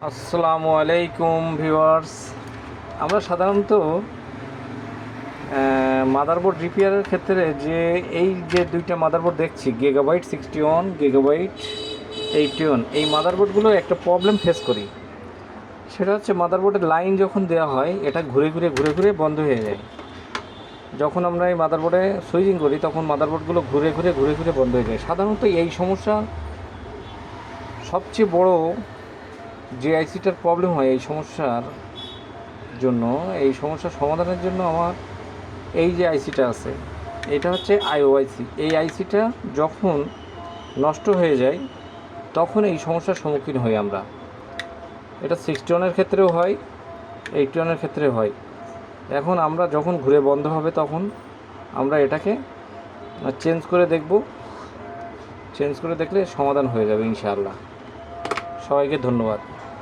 আসসালামু আলাইকুম ভিউয়ার্স। আমরা সাধারণত মাদারবোর্ড রিপেয়ারের ক্ষেত্রে যে দুইটা মাদারবোর্ড দেখছি, গিগাবাইট 61, গিগাবাইট 81, এই মাদারবোর্ডগুলো একটা প্রবলেম ফেস করি। সেটা হচ্ছে মাদারবোর্ডের লাইন যখন দেওয়া হয় এটা ঘুরে ঘুরে বন্ধ হয়ে যায়। যখন আমরা এই মাদারবোর্ডে সুইচিং করি তখন মাদারবোর্ডগুলো ঘুরে ঘুরে বন্ধ হয়ে যায়। সাধারণত এই সমস্যা সবচেয়ে বড় যে আইসিটার প্রবলেম হয়, এই সমস্যার সমাধানের জন্য আমার এই যে আইসিটা আছে, এটা হচ্ছে আইওআইসি। এই আইসিটা যখন নষ্ট হয়ে যায় তখন এই সমস্যার সম্মুখীন হই আমরা। এটা 61-এর ক্ষেত্রেও হয়, 81-এর ক্ষেত্রেও হয়। এখন আমরা যখন ঘুরে বন্ধ হবে তখন আমরা এটাকে চেঞ্জ করে দেখলে সমাধান হয়ে যাবে ইনশাআল্লাহ। সবাইকে ধন্যবাদ।